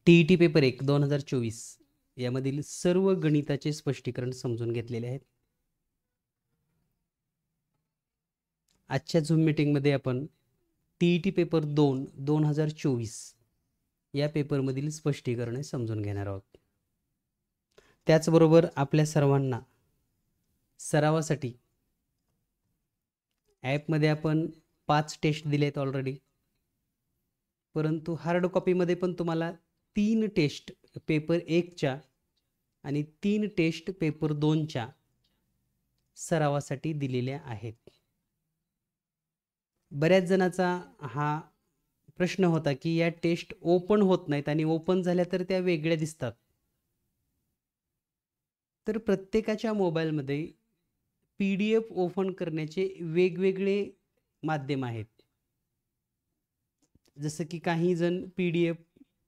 TET paper 1 2024 यामधील सर्व गणिताचे स्पष्टीकरण समजून घेतलेले आहेत. आजच्या झूम मीटिंगमध्ये आपण TET पेपर 2 2024 या पेपरमधील स्पष्टीकरणे समजून घेणार आहोत. त्याचबरोबर आपल्या सर्वांना सरावासाठी ॲपमध्ये आपण 5 टेस्ट दिलेत ऑलरेडी, परंतु हार्ड कॉपीमध्ये पण तुम्हाला 3 टेस्ट पेपर 1च्या आणि 3 टेस्ट पेपर 2च्या सरावासाठी दिलेल्या आहेत. बऱ्याच जणांचा हा प्रश्न होता की या टेस्ट ओपन होत नाहीत आणि ओपन झाल्या तर त्या वेगळ्या दिसतात. तर प्रत्येकाच्या मोबाईलमध्ये PDF ओपन करण्याचे वेगवेगळे माध्यम आहेत. जसं की काही जण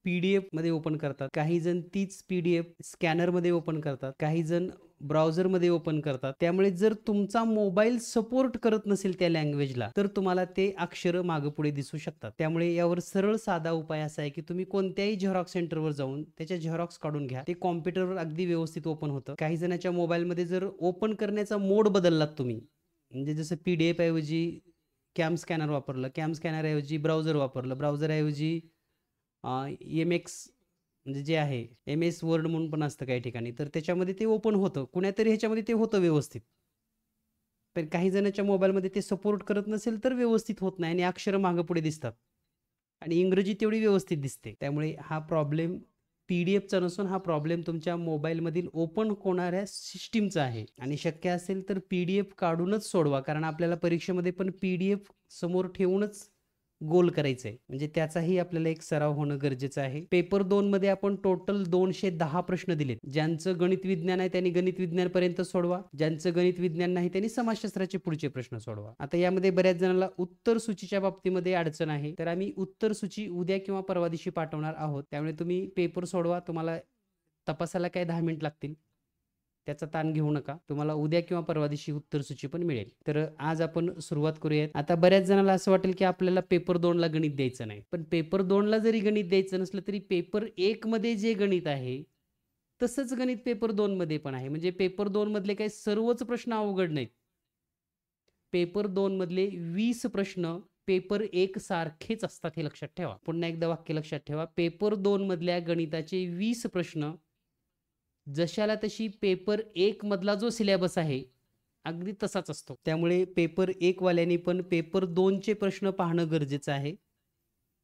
PDF मध्ये ओपन करतात, काही जण तीच PDF स्कॅनरमध्ये ओपन करतात, काही जण ब्राउझरमध्ये ओपन करतात. त्यामुळे जर तुमचा मोबाईल सपोर्ट करत नसेल त्या लँग्वेजला तर तुम्हाला ते अक्षर मागे पुढे दिसू शकतात. त्यामुळे यावर सरळ साधा उपाय असा आहे की तुम्ही कोणत्याही झेरॉक्स सेंटरवर जाऊन त्याच्या झेरॉक्स काढून घ्या. ते कॉम्प्युटरवर अगदी व्यवस्थित ओपन होतं. काही जणांच्या मोबाईलमध्ये जर ओपन करण्याचा मोड बदललात तुम्ही, म्हणजे जसं PDF ऐवजी कॅम स्कॅनर वापरलं, कॅम स्कॅनर ऐवजी ब्राउझर वापरलं, ब्राउझर ऐवजी MX म्हणजे जे आहे MS वर्ड म्हणून पण असतं काही ठिकाणी, तर त्याच्यामध्ये ते ओपन होतं. कुण्यातरी ह्याच्यामध्ये ते होतं व्यवस्थित. पण काही जणांच्या मोबाईलमध्ये ते सपोर्ट करत नसेल तर व्यवस्थित होत नाही आणि अक्षरं मागं पुढे दिसतात आणि इंग्रजी तेवढी व्यवस्थित दिसते. त्यामुळे हा प्रॉब्लेम PDFचा नसून हा प्रॉब्लेम तुमच्या मोबाईलमधील ओपन होणाऱ्या सिस्टीमचा आहे. आणि शक्य असेल तर PDF काढूनच सोडवा, कारण आपल्याला परीक्षेमध्ये पण PDF समोर ठेवूनच गोल करायचं आहे. म्हणजे त्याचाही आपल्याला एक सराव होणं गरजेचं आहे. पेपर 2 मध्ये आपण टोटल 210 प्रश्न दिलेत. ज्यांचं गणित विज्ञान आहे त्यांनी गणित विज्ञान पर्यंत सोडवा, ज्यांचं गणित विज्ञान नाही त्यांनी समाजशास्त्राचे पुढचे प्रश्न सोडवा. आता यामध्ये बऱ्याच जणांना उत्तर सूचीच्या बाबतीमध्ये अडचण आहे, तर आम्ही उत्तर सूची उद्या किंवा परवा दिवशी पाठवणार आहोत. त्यामुळे तुम्ही पेपर सोडवा. तुम्हाला तपासायला काय 10 मिनिट लागतील, त्याचा ताण घेऊ नका. तुम्हाला उद्या किंवा परवा दिवशी उत्तर सूची पण मिळेल. तर आज आपण सुरुवात करूयात. आता बऱ्याच जणांना असं वाटेल की आपल्याला पेपर 2 ला गणित द्यायचं नाही, पण पेपर 2 ला जरी गणित द्यायचं नसलं तरी पेपर 1 मध्ये जे गणित आहे तसंच गणित पेपर 2 मध्ये पण आहे. म्हणजे पेपर 2 मधले काही सर्वच प्रश्न अवघड नाहीत. पेपर 2 मधले 20 प्रश्न पेपर 1 सारखेच असतात, हे लक्षात ठेवा. पुन्हा एकदा वाक्य लक्षात ठेवा. पेपर 2 मधल्या गणिताचे 20 प्रश्न जशाला तशी पेपर 1 मधला जो सिलेबस आहे अगदी तसाच असतो. त्यामुळे पेपर 1 वाल्यांनी पण पेपर 2 चे प्रश्न पाहणं गरजेचं आहे.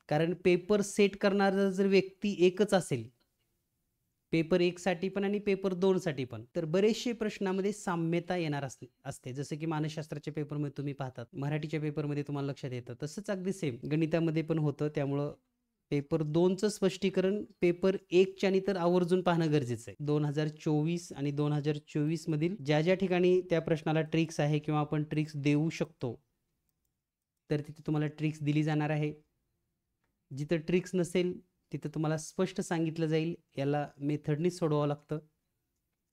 कारण पेपर सेट करणारा जर व्यक्ती एकच असेल, पेपर 1 साठी पण आणि पेपर 2 साठी पण, तर बरेचसे प्रश्नामध्ये साम्यता येणार असते. जसं की मानसशास्त्राच्या पेपरमध्ये तुम्ही पाहतात, मराठीच्या पेपरमध्ये तुम्हाला लक्षात येतं, तसंच अगदी सेम गणितामध्ये पण होतं. त्यामुळं पेपर 2चं स्पष्टीकरण पेपर 1च्या तर आवर्जून पाहणं गरजेचं आहे. 2024 आणि 2024 मधील ज्या ज्या ठिकाणी त्या प्रश्नाला ट्रिक्स आहे किंवा आपण ट्रिक्स देऊ शकतो, तर तिथे तुम्हाला ट्रिक्स दिली जाणार आहे. जिथं ट्रिक्स नसेल तिथं तुम्हाला स्पष्ट सांगितलं जाईल याला मेथडनीच सोडवावं लागतं.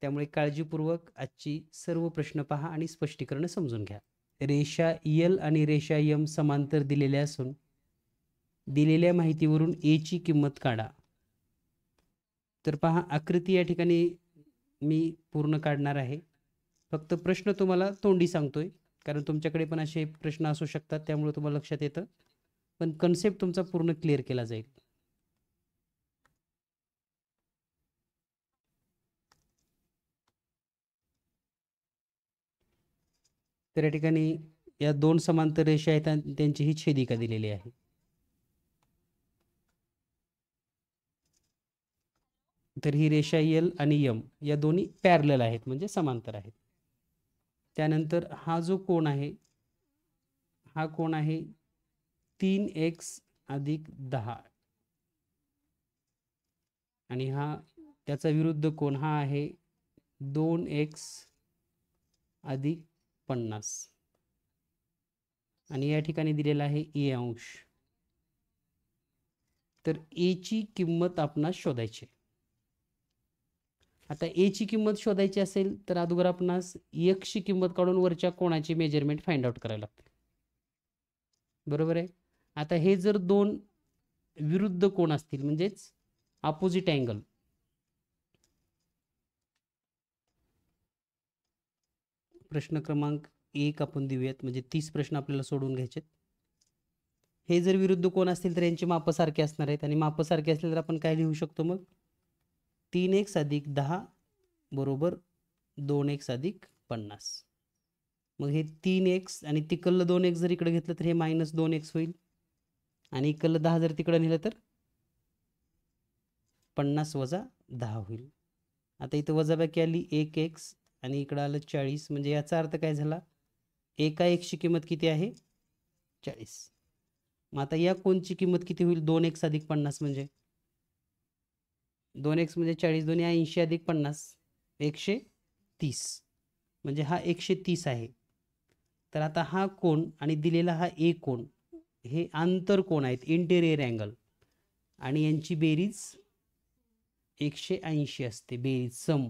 त्यामुळे काळजीपूर्वक आजची सर्व प्रश्न पहा आणि स्पष्टीकरण समजून घ्या. रेषा L आणि रेषा M समांतर दिलेल्या असून दिलेल्या माहितीवरून A ची किंमत काढा. तर पहा, आकृती या ठिकाणी मी पूर्ण काढणार आहे. फक्त प्रश्न तुम्हाला तोंडी सांगतोय, कारण तुमच्याकडे पण असे प्रश्न असू शकतात, त्यामुळे तुम्हाला लक्षात येतं, पण कन्सेप्ट तुमचा पूर्ण क्लिअर केला जाईल. तर या ठिकाणी या 2 समांतर रेषा आहेत आणि त्यांची ही छेदिका दिलेली आहे. तर ही रेषा L आणि M या दोन्ही पॅरलल आहेत, म्हणजे समांतर आहेत. त्यानंतर हा जो कोन आहे, हा कोन आहे 3x अधिक 10 आणि हा त्याचा विरुद्ध कोन हा आहे 2x अधिक 50 आणि या ठिकाणी दिलेला आहे A अंश. तर A ची किंमत आपणास शोधायची. आता A ची किंमत शोधायची असेल तर अगोदर आपणास x ची किंमत काढून वरच्या कोणाची मेजरमेंट फाइंड आउट करायला लागते, बरोबर आहे. आता हे जर दोन विरुद्ध कोण असतील, म्हणजेच अपोजिट अँगल. प्रश्न क्रमांक 1 आपण देऊयात, म्हणजे 30 प्रश्न आपल्याला सोडून घ्यायचे. हे जर विरुद्ध कोण असतील तर यांची मापं सारखी असणार आहेत, आणि मापं सारखी असले तर आपण काय लिहू शकतो मग? 3x + 10 बरोबर 2x + 50. मग हे 3x आणि तिकडलं 2x जर इकडे घेतलं तर हे -2x होईल, आणि इकडलं 10 जर तिकडे नेलं तर 50 - 10 होईल. आता इथं वजाबाकी आली 1x आणि इकडं आलं 40, म्हणजे याचा अर्थ काय झाला? एका xची किंमत किती आहे? 40. मग आता या कोणची किंमत किती होईल? 2x + 50 म्हणजे 2x म्हणजे 40, 2 80 + 50 130, म्हणजे हा 130 आहे. तर आता हा कोण आणि दिलेला हा ए कोण हे आंतर कोण आहेत, इंटेरियर अँगल, आणि यांची बेरीज 180 असते, बेरीज सम.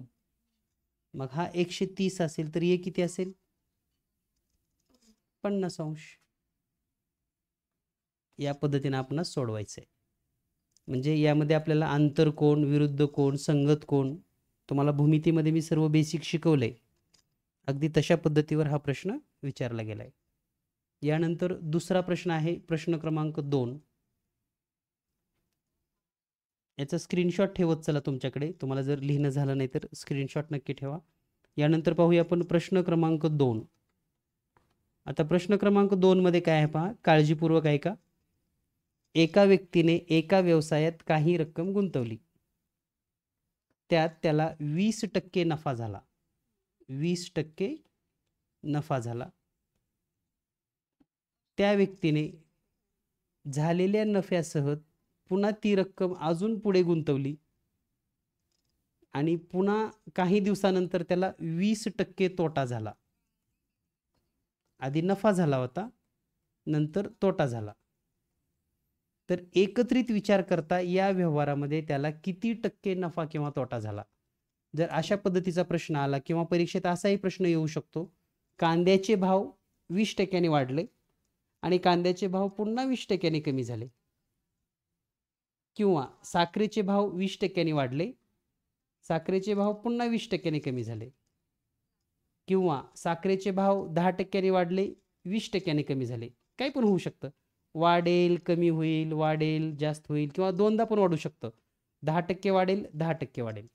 मग हा 130 असेल तर हे किती असेल? 50 अंश. या पद्धतीने आपण सोडवायचं आहे. म्हणजे यामध्ये आपल्याला आंतर कोण, विरुद्ध कोण, संगत कोण, तुम्हाला भूमितीमध्ये मी सर्व बेसिक शिकवलंय. अगदी तशा पद्धतीवर हा प्रश्न विचारला गेलाय. यानंतर दुसरा प्रश्न आहे प्रश्न क्रमांक 2. याचा स्क्रीनशॉट ठेवत चला तुमच्याकडे, तुम्हाला जर लिहिणं झालं नाही तर स्क्रीनशॉट नक्की ठेवा. यानंतर पाहूया आपण प्रश्न क्रमांक 2. आता प्रश्न क्रमांक 2 मध्ये काय आहे पहा, काळजीपूर्वक ऐका. एका व्यक्तीने एका व्यवसायात काही रक्कम गुंतवली, त्यात त्याला 20% नफा झाला. 20% नफा झाला. त्या व्यक्तीने झालेल्या नफ्यासह पुन्हा ती रक्कम अजून पुढे गुंतवली, आणि पुन्हा काही दिवसानंतर त्याला 20% तोटा झाला. आधी नफा झाला होता, नंतर तोटा झाला. तर एकत्रित विचार करता या व्यवहारामध्ये त्याला किती टक्के नफा किंवा तोटा झाला? जर अशा पद्धतीचा प्रश्न आला, किंवा परीक्षेत असाही प्रश्न येऊ शकतो, कांद्याचे भाव 20% वाढले आणि कांद्याचे भाव पुन्हा 20% कमी झाले, किंवा साखरेचे भाव 20% वाढले, साखरेचे भाव पुन्हा 20% कमी झाले, किंवा साखरेचे भाव 10% वाढले, 20% कमी झाले. काही पण होऊ शकतं. वाढेल, कमी होईल, वाढेल, जास्त होईल, किंवा दोनदा पण वाढू शकतं. 10% वाढेल, 10% वाढेल.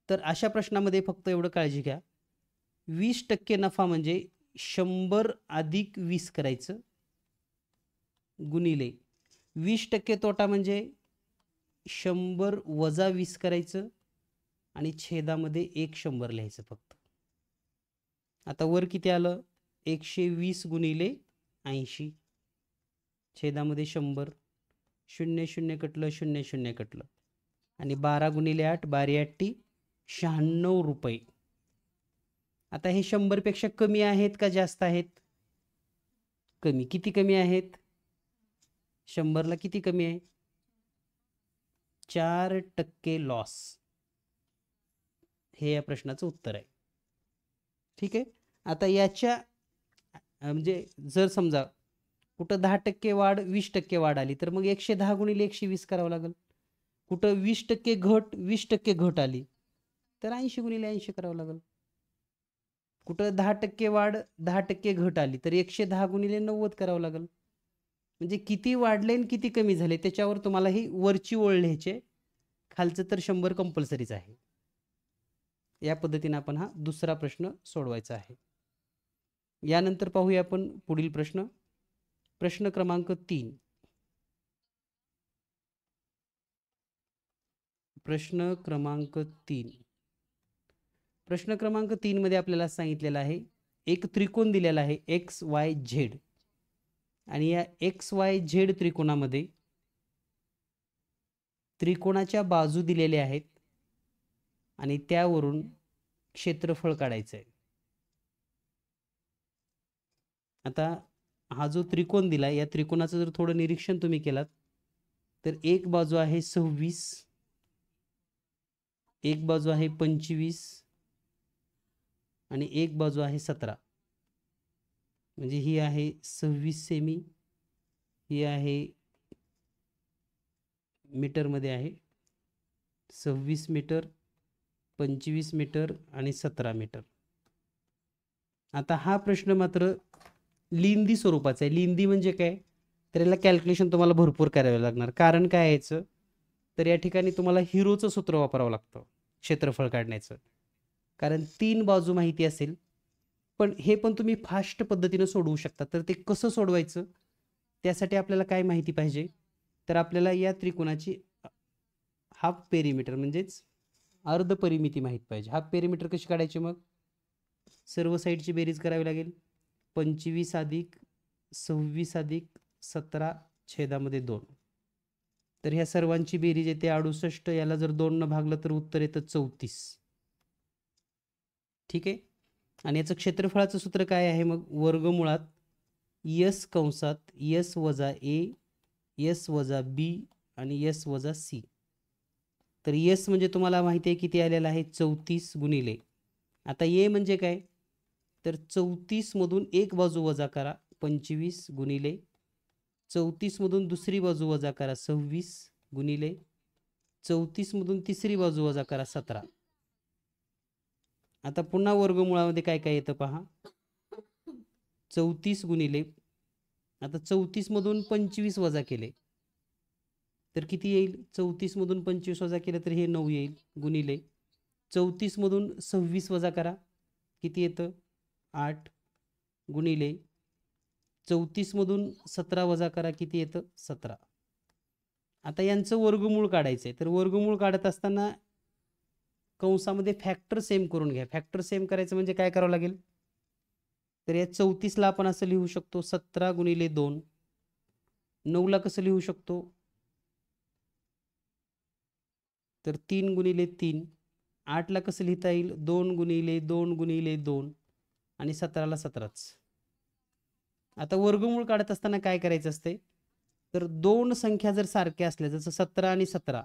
तर अशा प्रश्नामध्ये फक्त एवढं काळजी घ्या, 20% नफा म्हणजे 100 + 20 करायचं, गुणिले 20% तोटा म्हणजे 100 - 20 करायचं, आणि छेदामध्ये 100 लिहायचं फक्त. आता वर किती आलं? 120 गुणिले 80, छेदामध्ये 100, 0 0 कटलं, 0 0 कटलं, आणि 12 गुणिले 8, 12 8 96 रुपये. आता हे 100 पेक्षा कमी आहेत का जास्त आहेत? कमी. किती कमी आहेत? 100ला किती कमी आहे? 4% लॉस. हे या प्रश्नाचं उत्तर आहे. ठीक आहे. आता याच्या म्हणजे जर समजा कुठं 10% वाढ, 20% वाढ आली, तर मग 110 गुणिले 120 करावं लागेल. कुठं 20% घट, 20% घट आली, तर 80 गुणिले 80 करावं लागेल. कुठं 10% वाढ, 10% घट आली, तर 110 गुणिले 90 करावं लागेल. म्हणजे किती वाढले आणि किती कमी झाले त्याच्यावर तुम्हाला ही वरची ओळ लिहायची, खालचं तर 100 कंपल्सरीच आहे. या पद्धतीने आपण हा दुसरा प्रश्न सोडवायचा आहे. यानंतर पाहूया आपण पुढील प्रश्न. प्रश्न क्रमांक 3. प्रश्न क्रमांक 3. प्रश्न क्रमांक 3 मध्ये आपल्याला सांगितलेलं आहे, एक त्रिकोण दिलेला आहे XYZ, आणि या XYZ त्रिकोणामध्ये त्रिकोणाच्या बाजू दिलेल्या आहेत, आणि त्यावरून क्षेत्रफळ काढायचं आहे. आता हा जो त्रिकोण दिला, या त्रिकोणाचं जर थोडं निरीक्षण तुम्ही केलात, तर एक बाजू आहे 26, एक बाजू आहे 25, आणि एक बाजू आहे 17. म्हणजे ही आहे 26 सेमी, ही आहे मीटरमध्ये आहे. 26 मीटर, 25 मीटर आणि 17 मीटर. आता हा प्रश्न मात्र लिंदी स्वरूपाचा आहे. लिंदी म्हणजे काय, तर याला कॅल्क्युलेशन तुम्हाला भरपूर करावं लागणार. कारण काय यायचं, तर या ठिकाणी तुम्हाला हिरोचं सूत्र वापरावं लागतं क्षेत्रफळ काढण्याचं. कारण 3 बाजू माहिती असेल, पण हे पण तुम्ही फास्ट पद्धतीनं सोडवू शकता. तर ते कसं सोडवायचं, त्यासाठी आपल्याला काय माहिती पाहिजे, तर आपल्याला या त्रिकोणाची हाफ पेरिमीटर म्हणजेच अर्ध परिमिती माहीत पाहिजे. हाफ पेरिमीटर कशी काढायची, मग सर्व साईडची बेरीज करावी लागेल. 25 अधिक 26 अधिक 17 छेदामध्ये 2. तर ह्या सर्वांची बेरीज येते 68. याला जर 2 न भागलं तर उत्तर येतं 34. ठीक आहे. आणि याचं क्षेत्रफळाचं सूत्र काय आहे, मग वर्गमुळात यस कंसात यस वजा ए, यस वजा बी आणि यस वजा सी. तर यस म्हणजे तुम्हाला माहिती आहे किती आलेलं आहे, 34 गुणिले. आता ए म्हणजे काय, तर 34 मधून एक बाजू वजा करा, 25 गुणिले 34 मधून दुसरी बाजू वजा करा, 26 गुणिले 34 मधून तिसरी बाजू वजा करा, 17. आता पुन्हा वर्गमुळामध्ये काय काय येतं पहा, 34 गुणिले, आता 34 मधून 25 वजा केले तर किती येईल, 34 मधून 25 वजा केलं तर हे 9 येईल, गुणिले 34 मधून 26 वजा करा, किती येतं 8, गुणिले 34 मधून 17 वजा करा, किती येतं 17. आता यांचं वर्गमूळ काढायचं आहे. तर वर्गमूळ काढत असताना कंसामध्ये फॅक्टर सेम करून घ्या. फॅक्टर सेम करायचं म्हणजे काय करावं लागेल, तर या 34ला आपण असं लिहू शकतो 17 गुणिले 2. 9ला कसं लिहू शकतो, तर 3 गुणिले 3. 8ला कसं लिहिता येईल, 2 गुणिले 2 गुणिले 2 आणि 17ला 17च. आता वर्गमूळ काढत असताना काय करायचं असते, तर दोन संख्या जर सारख्या असल्या, जसं 17 आणि 17,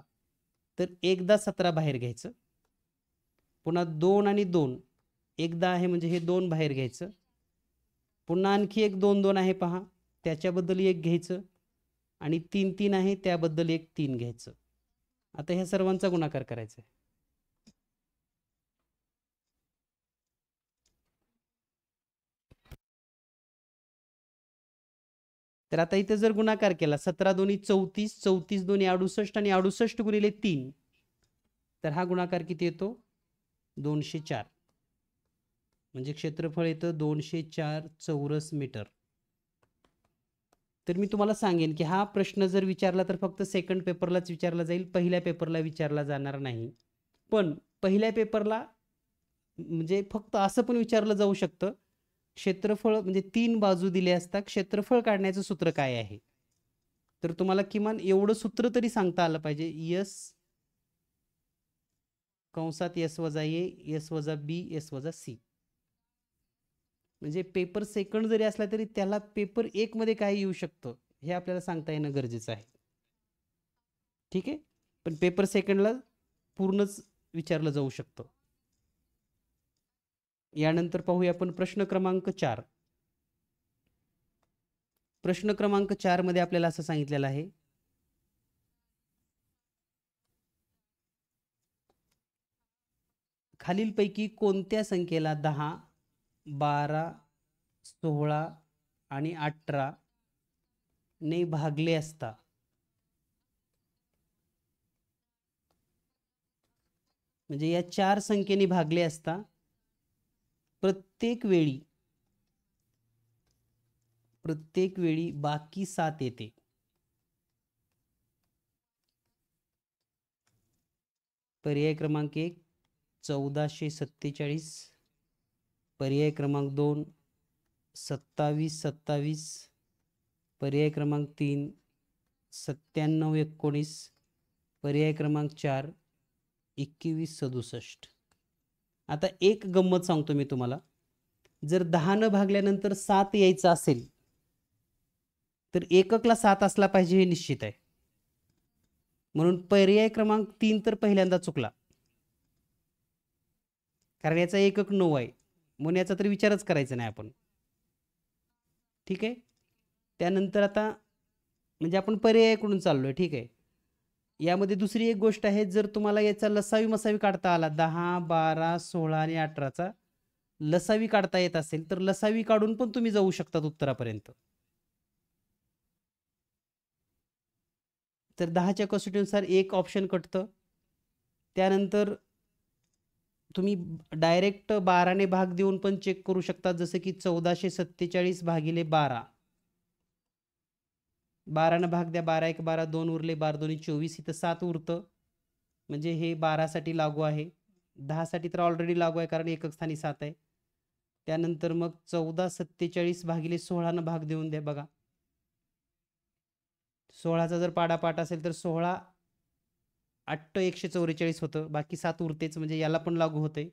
तर एकदा 17 बाहेर घ्यायचं, पुन्हा 2 आणि 2 एकदा आहे म्हणजे हे 2 बाहेर घ्यायचं, पुन्हा आणखी एक 2 2 आहे पहा, त्याच्याबद्दल एक घ्यायचं, आणि 3 3 आहे त्याबद्दल एक 3 घ्यायचं. आता ह्या सर्वांचा गुणाकार करायचा आहे. तर आता इथे जर गुणाकार केला, 17 दोन्ही 34, 34 दोन्ही 68 आणि 68 गुणिले 3, तर हा गुणाकार किती येतो, 204. म्हणजे क्षेत्रफळ येतं 204 चौरस मीटर. तर मी तुम्हाला सांगेन की हा प्रश्न जर विचारला तर फक्त सेकंड पेपरलाच विचारला जाईल, पहिल्या पेपरला विचारला जाणार नाही. पण पहिल्या पेपरला म्हणजे फक्त असं पण विचारलं जाऊ शकतं, क्षेत्रफळ म्हणजे 3 बाजू दिले असता क्षेत्रफळ काढण्याचं सूत्र काय आहे. तर तुम्हाला किमान एवढं सूत्र तरी सांगता आलं पाहिजे, यस कंसात यस वजा ए, यस वजा बी, यस वजा सी. म्हणजे पेपर सेकंड जरी असला तरी त्याला पेपर 1 मध्ये काय येऊ शकतं हे आपल्याला सांगता येणं गरजेचं आहे. ठीक आहे. पण पेपर सेकंडला पूर्णच विचारलं जाऊ शकतं. यानंतर पाहूया आपण प्रश्न क्रमांक 4. प्रश्न क्रमांक 4 मध्ये आपल्याला असं सांगितलेलं आहे, खालीलपैकी कोणत्या संख्येला 10, 12, 16 आणि 18 ने भागले असता म्हणजे या 4 संख्येने भागले असता प्रत्येक वेळी बाकी 7 येते. पर्याय क्रमांक 1 1447, पर्याय क्रमांक 2 2727, पर्याय क्रमांक 3 9719, पर्याय क्रमांक 4 2167. आता एक गंमत सांगतो मी तुम्हाला, जर 10 न भागल्यानंतर 7 यायचं असेल तर एककला 7 असला पाहिजे हे निश्चित आहे. म्हणून पर्याय क्रमांक 3 तर पहिल्यांदा चुकला, कारण याचा एकक 9 आहे, म्हणून याचा तर विचारच करायचा नाही आपण. ठीक आहे. त्यानंतर आता म्हणजे आपण पर्यायाकडून चाललोय, ठीक आहे. यामध्ये दुसरी एक गोष्ट आहे, जर तुम्हाला याचा लसावी मसावी काढता आला 10, 12, 16 आणि 18चा लसावी काढता येत असेल तर लसावी काढून पण तुम्ही जाऊ शकतात उत्तरापर्यंत. तर 10च्या कसोटीनुसार एक ऑप्शन कटतं. त्यानंतर तुम्ही डायरेक्ट 12ने भाग देऊन पण चेक करू शकता, जसं की 1447 भागिले 12. 12 भाग द्या, 12 1 12, 2 उरले, 12 2 24, इथं 7 उरतं. म्हणजे हे 12 साठी लागू आहे. 10 साठी तर ऑलरेडी लागू आहे कारण एकक स्थानी 7 आहे. त्यानंतर मग 1447 भागिले 16 भाग देऊन द्या बघा. 16चा जर पाडापाठ असेल तर 16 8 144 होतं, बाकी 7 उरतेच, म्हणजे याला पण लागू होते.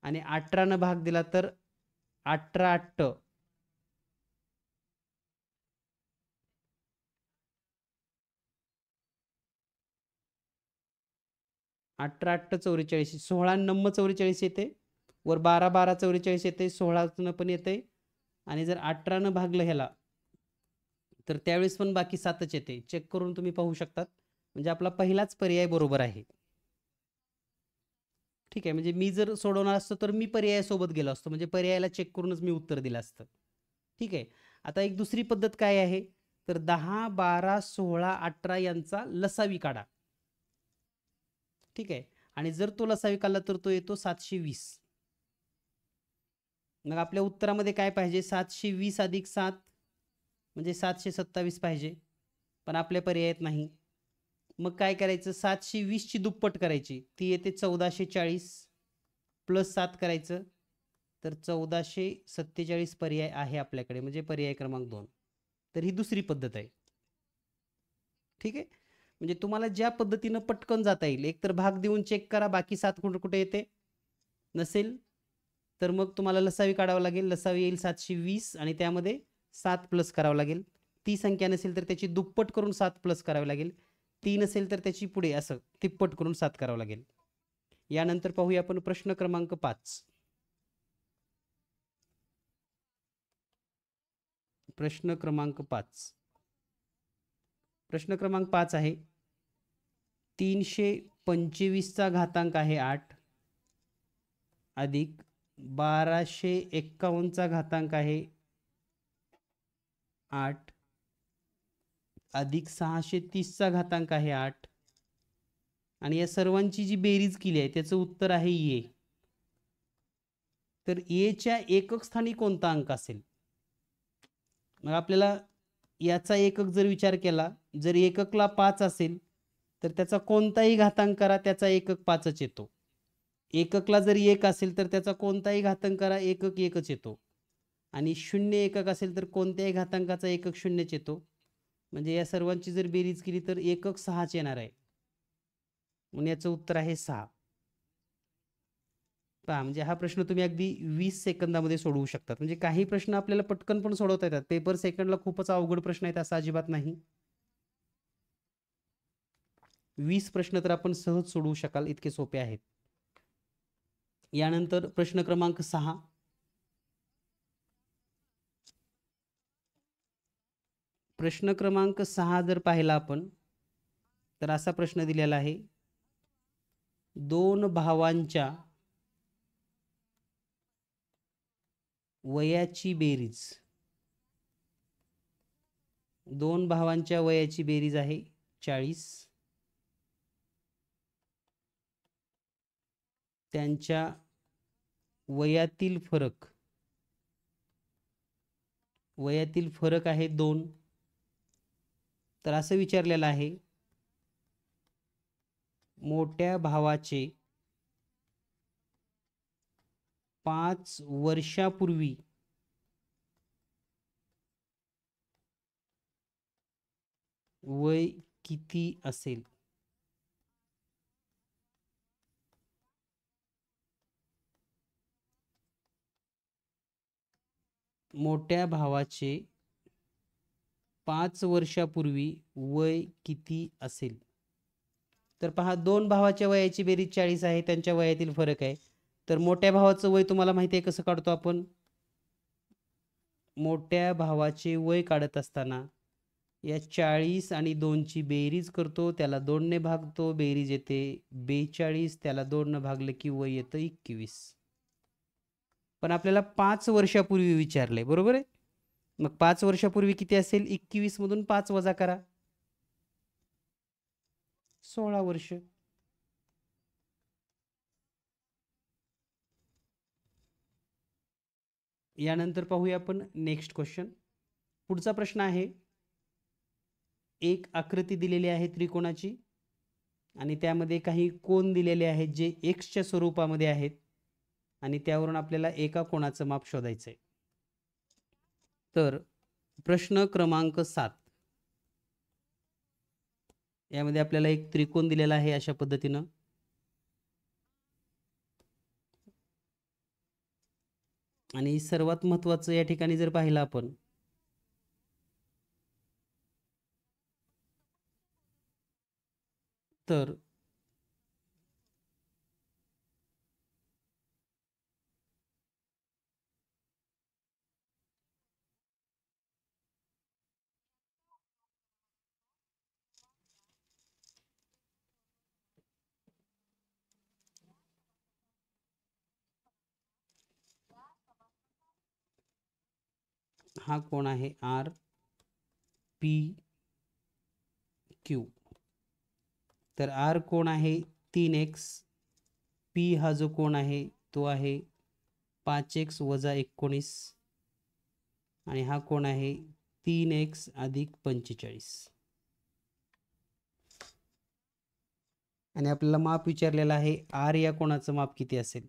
आणि 18 भाग दिला तर 18 8 18 8 44, 16 9 44 येते, वर 12 12 44 येते, 16 पण येते. आणि जर 18 भागलं ह्याला तर त्यावेळेस पण बाकी 7च येते. चेक करून तुम्ही पाहू शकतात. म्हणजे आपला पहिलाच पर्याय बरोबर आहे. ठीक आहे, म्हणजे मी जर सोडवणार असतो तर मी पर्यायासोबत गेलो असतो, म्हणजे पर्यायाला चेक करूनच मी उत्तर दिलं असतं. ठीक आहे. आता एक दुसरी पद्धत काय आहे, तर 10 12 16 18 यांचा लसावी काढा. ठीक आहे. आणि जर तो लसावी काढला तर तो येतो 720. मग आपल्या उत्तरामध्ये काय पाहिजे, 720 अधिक 7 म्हणजे 727 पाहिजे, पण आपल्या पर्यायात नाही. मग काय करायचं, 720 ची दुप्पट करायची, ती येते 1440 प्लस 7 करायचं, तर 1447 पर्याय आहे आपल्याकडे, म्हणजे पर्याय क्रमांक 2. तर ही दुसरी पद्धत आहे. ठीक आहे. म्हणजे तुम्हाला ज्या पद्धतीनं पटकन जाता येईल, एक तर भाग देऊन चेक करा, बाकी 7 कुठे कुठे येते, नसेल तर मग तुम्हाला लसावी काढावं लागेल. लसावी येईल 720 आणि त्यामध्ये 7 प्लस करावं लागेल. ती संख्या नसेल तर त्याची दुप्पट करून 7 प्लस करावे लागेल. ती नसेल तर त्याची पुढे असं तिप्पट करून 7 करावं लागेल. यानंतर पाहूया आपण प्रश्न क्रमांक 5. प्रश्न क्रमांक 5. प्रश्न क्रमांक 5 आहे, 325चा घातांक आहे 8 अधिक 1251चा घातांक आहे 8 अधिक 630चा घातांक आहे 8 आणि या सर्वांची जी बेरीज केली आहे त्याचं उत्तर आहे ए. तर एच्या एकक स्थानी कोणता अंक असेल. मग आपल्याला याचा एकक जर विचार केला, जर एककला 5 असेल तर त्याचा कोणताही घातांक करा, त्याचा एकक 5च येतो. एककला जर 1 असेल तर त्याचा कोणताही घातांक करा, एकक 1च येतो. आणि 0 एकक असेल तर कोणत्याही घातांकाचा एकक 0च येतो. म्हणजे या सर्वांची जर बेरीज केली तर एकक 6च येणार आहे, म्हणून याचं उत्तर आहे 6. पहा, म्हणजे हा प्रश्न तुम्ही अगदी 20 सेकंदामध्ये सोडवू शकतात. म्हणजे काही प्रश्न आपल्याला पटकन पण सोडवता येतात. पेपर सेकंडला खूपच अवघड प्रश्न आहेत असं अजिबात नाही. 20 प्रश्न तर आपण सहज सोडवू शकाल, इतके सोपे आहेत. यानंतर प्रश्न क्रमांक 6. प्रश्न क्रमांक 6 जर पाहिला आपण तर असा प्रश्न दिलेला आहे, 2 भावांच्या वयाची बेरीज. 2 भावांच्या वयाची बेरीज आहे 40. त्यांच्या वयातील फरक आहे 2. तर असं विचारलेलं आहे, मोठ्या भावाचे 5 वर्षापूर्वी वय किती असेल. मोठ्या भावाचे 5 वर्षापूर्वी वय किती असेल. तर पहा, 2 भावाच्या वयाची बेरीज 40 आहे, त्यांच्या वयातील फरक आहे. तर मोठ्या भावाचं वय तुम्हाला माहिती आहे कसं काढतो आपण. मोठ्या भावाचे वय काढत असताना या 40 आणि 2ची बेरीज करतो, त्याला 2ने भागतो, बेरीज येते 42, त्याला 2ने भागलं की वय येतं 21. पण आपल्याला 5 वर्षापूर्वी विचारलंय, बरोबर आहे? मग 5 वर्षापूर्वी किती असेल? 21 मधून 5 वजा करा, 16 वर्ष. यानंतर पाहूया आपण नेक्स्ट क्वेश्चन. पुढचा प्रश्न आहे, एक आकृती दिलेली आहे त्रिकोणाची आणि त्यामध्ये काही कोन दिलेले आहेत जे एक्सच्या स्वरूपामध्ये आहेत आणि त्यावरून आपल्याला एका कोणाचं माप शोधायचं आहे. तर प्रश्न क्रमांक 7, यामध्ये आपल्याला एक त्रिकोण दिलेला आहे अशा पद्धतीनं. आणि सर्वात महत्त्वाचं या ठिकाणी जर पाहिलं आपण, तर हा कोण आहे आर पी क्यू. तर आर कोण आहे 3x, पी हा जो कोण आहे तो आहे 5x वजा 19 आणि हा कोण आहे 3x अधिक 45. आणि आपल्याला माप विचारलेलं आहे, आर या कोणाचं माप किती असेल?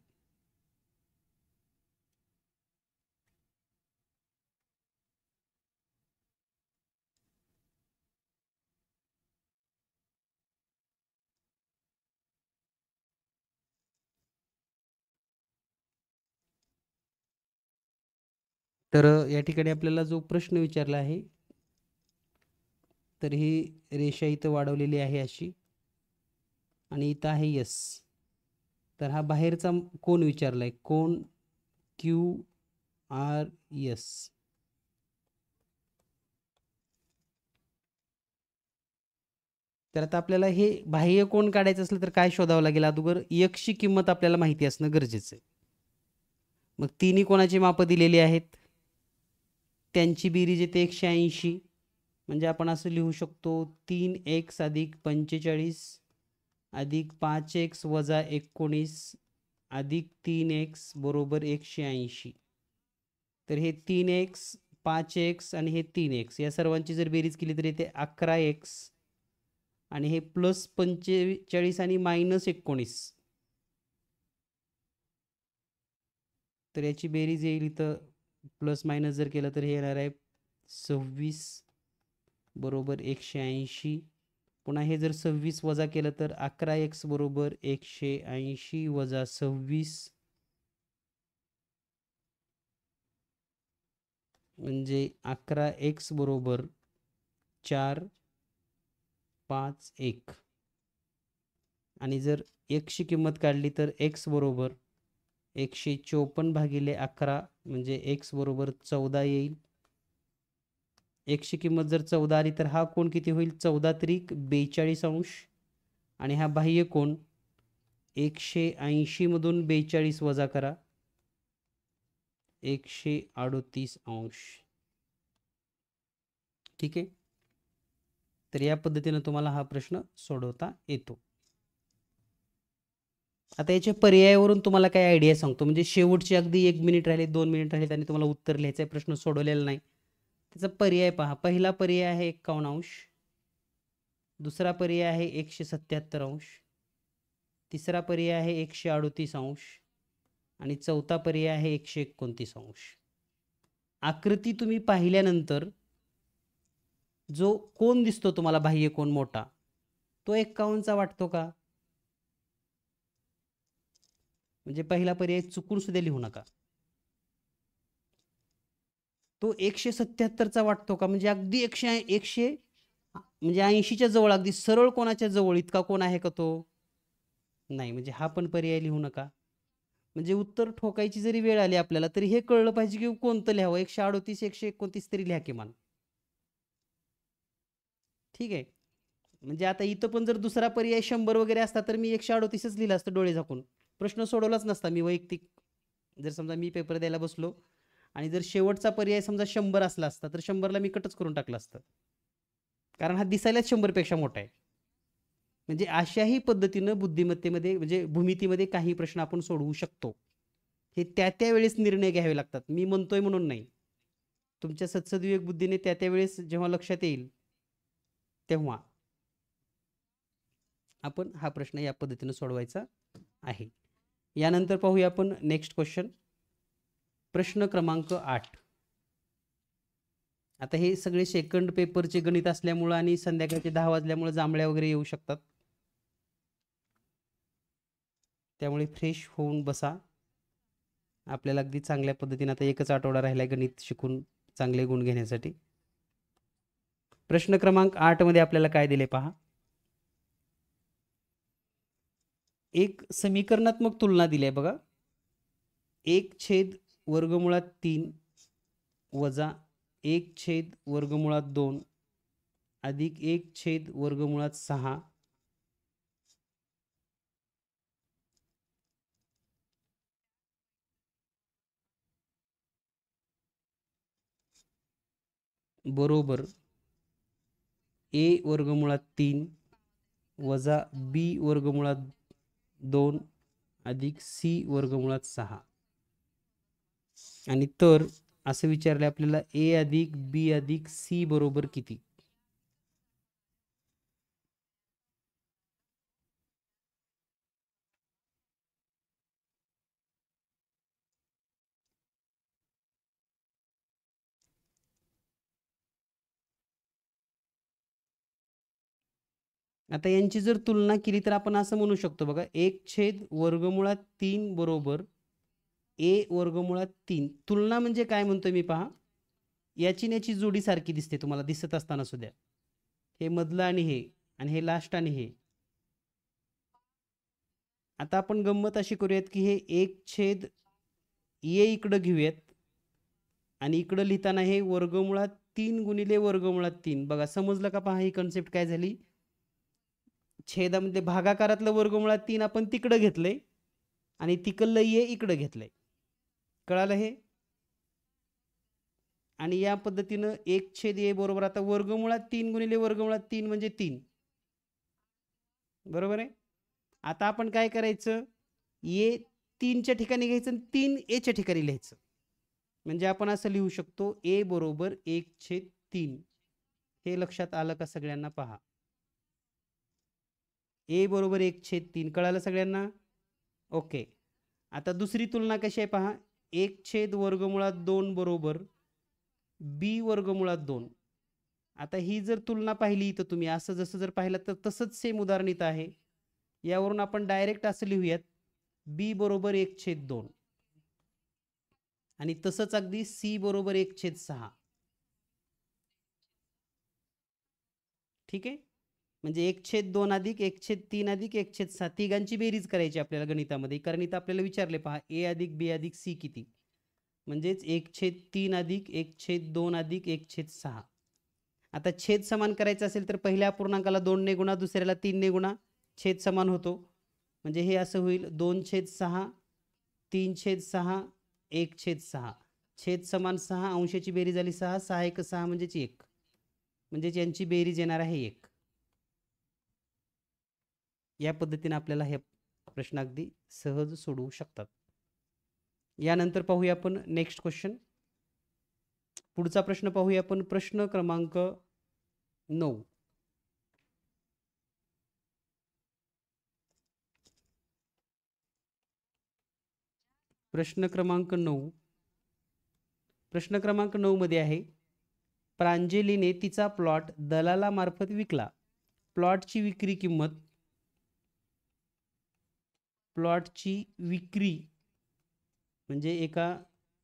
तर या ठिकाणी आपल्याला जो प्रश्न विचारला आहे, तर ही रेषा इथं वाढवलेली आहे अशी आणि इथं आहे यस. तर हा बाहेरचा कोण विचारलाय, कोण क्यू आर एस. तर आता आपल्याला हे बाह्य कोण काढायचं असलं तर काय शोधावं लागेल? अगोदर यक्षची किंमत आपल्याला माहिती असणं गरजेचं आहे. मग तिन्ही कोणाची मापं दिलेली आहेत, त्यांची बेरीज येते 180. म्हणजे आपण असं लिहू शकतो 3x अधिक 45 अधिक 5x वजा 19 अधिक 3x बरोबर 180. तर हे 3x 5x आणि हे 3x या सर्वांची जर बेरीज केली तर येते 11x आणि हे प्लस 45 आणि मायनस 19. तर याची बेरीज येईल इथं, प्लस मायनस जर केलं तर हे येणार आहे 26 बरोबर 180. पुन्हा हे जर 26 वजा केलं तर 11x बरोबर 180 वजा 26 म्हणजे 11x बरोबर 4 5 1. आणि जर x ची किंमत काढली तर x बरोबर 154 भागिले 11 म्हणजे x बरोबर 14 येईल. x ची किंमत जर 14 आली तर हा कोण किती होईल? 14 त्रिक 42 अंश आणि हा बाह्य कोण 180 मधून 42 वजा करा 138 अंश. ठीक आहे. तर या पद्धतीने तुम्हाला हा प्रश्न सोडवता येतो. आता याच्या पर्यायावरून तुम्हाला काय आयडिया सांगतो, म्हणजे शेवटची अगदी 1 मिनिट राहिले, 2 मिनिट राहिले आणि तुम्हाला उत्तर लिहायचं आहे, प्रश्न सोडवलेला नाही. त्याचा पर्याय पहा. पहिला पर्याय आहे 51 अंश, दुसरा पर्याय आहे 177 अंश, तिसरा पर्याय आहे 138 अंश आणि चौथा पर्याय आहे 129 अंश. आकृती तुम्ही पाहिल्यानंतर जो कोण दिसतो तुम्हाला बाह्य कोण मोठा, तो 51चा वाटतो का? म्हणजे पहिला पर्याय चुकून सुद्धा लिहू नका. तो 177चा वाटतो का? म्हणजे अगदी 100 म्हणजे 80च्या जवळ, अगदी सरळ कोणाच्या जवळ इतका कोण आहे का तो? नाही. म्हणजे हा पण पर्याय लिहू नका. म्हणजे उत्तर ठोकायची जरी वेळ आली आपल्याला तरी हे कळलं पाहिजे की कोणतं लिहावं. 138 129 तरी लिहा किमान. ठीक आहे. म्हणजे आता इथं पण जर दुसरा पर्याय 100 वगैरे असता तर मी 138च लिहिलं असतं डोळे झाकून, प्रश्न सोडवलाच नसता मी वैयक्तिक. जर समजा मी पेपर द्यायला बसलो आणि जर शेवटचा पर्याय समजा 100 असला असता तर 100ला मी कटच करून टाकलं असतं, कारण हा दिसायलाच 100पेक्षा मोठा आहे. म्हणजे अशाही पद्धतीनं बुद्धिमत्तेमध्ये म्हणजे भूमितीमध्ये काही प्रश्न आपण सोडवू शकतो. हे त्या वेळेस निर्णय घ्यावे लागतात, मी म्हणतोय म्हणून नाही. तुमच्या सत्सद्विवेक बुद्धीने त्या वेळेस जेव्हा लक्षात येईल तेव्हा आपण हा प्रश्न या पद्धतीने सोडवायचा आहे. यानंतर पाहूया आपण नेक्स्ट क्वेश्चन, प्रश्न क्रमांक 8. आता हे सगळे सेकंड पेपरचे गणित असल्यामुळे आणि संध्याकाळचे 10 वाजल्यामुळे जांभळ्या वगैरे येऊ शकतात, त्यामुळे फ्रेश होऊन बसा. आपल्याला अगदी चांगल्या पद्धतीने आता एकच आठवडा राहिलाय गणित शिकून चांगले गुण घेण्यासाठी. प्रश्न क्रमांक 8 मध्ये आपल्याला काय दिले पहा. एक समीकरणात्मक तुलना दिली आहे बघा. 1/√3 वजा 1/√2 अधिक 1/√6 बरोबर a√3 वजा b√2 अधिक c√6. आणि तर असं विचारले आपल्याला a अधिक b अधिक c बरोबर किती. आता यांची जर तुलना केली तर आपण असं म्हणू शकतो बघा, 1/√3 बरोबर a√3. तुलना म्हणजे काय म्हणतोय मी पहा, याची याची जोडी सारखी दिसते तुम्हाला दिसत असताना सुद्धा, हे मधलं आणि हे लास्ट आणि हे. आता आपण गंमत अशी करूयात की हे 1/a इकडं घेऊयात आणि इकडं लिहिताना हे √3 गुणिले √3. बघा समजलं का पहा, ही कन्सेप्ट काय झाली. छेदामध्ये भागाकारातलं √3 आपण तिकडं घेतलंय आणि तिकडलं a इकडं घेतलंय, कळालं हे. आणि या पद्धतीनं 1/a बरोबर आता √3 गुणिले √3 म्हणजे 3, बरोबर आहे. आता आपण काय करायचं, a 3च्या ठिकाणी घ्यायचं आणि 3a च्या ठिकाणी लिहायचं. म्हणजे आपण असं लिहू शकतो a बरोबर 1/3. हे लक्षात आलं का सगळ्यांना पहा. a बरोबर 1/3 कळालं सगळ्यांना. ओके. आता दुसरी तुलना कशी आहे पहा, 1/√2 बरोबर b√2. आता ही जर तुलना पाहिली तर तुम्ही असं जसं जर पाहिलं तर तसंच सेम उदाहरण इथं आहे. यावरून आपण डायरेक्ट असं लिहूयात b बरोबर 1/2 आणि तसंच अगदी c बरोबर 1/6. ठीक आहे. म्हणजे 1/2 अधिक 1/3 अधिक 1/6 तिघांची बेरीज करायची आपल्याला गणितामध्ये, कारण इथं आपल्याला विचारले पहा a अधिक b अधिक c किती. म्हणजेच 1/3 अधिक 1/2 अधिक 1/6. आता छेद समान करायचं असेल तर पहिल्या अपूर्णांकाला 2 ने गुणा, दुसऱ्याला 3 ने गुणा, छेद समान होतो. म्हणजे हे असं होईल 2/6 3/6 1/6. छेद समान 6, अंशाची बेरीज झाली 6, 6 1 6 म्हणजेच 1, म्हणजेच यांची बेरीज येणार आहे 1. या पद्धतीने आपल्याला हे प्रश्न अगदी सहज सोडवू शकतात. यानंतर पाहूया आपण नेक्स्ट क्वेश्चन. पुढचा प्रश्न पाहूया आपण, प्रश्न क्रमांक 9. प्रश्न क्रमांक 9. प्रश्न क्रमांक 9 मध्ये आहे, प्रांजलीने तिचा प्लॉट दलालामार्फत विकला. प्लॉटची विक्री किंमत, प्लॉटची विक्री म्हणजे एका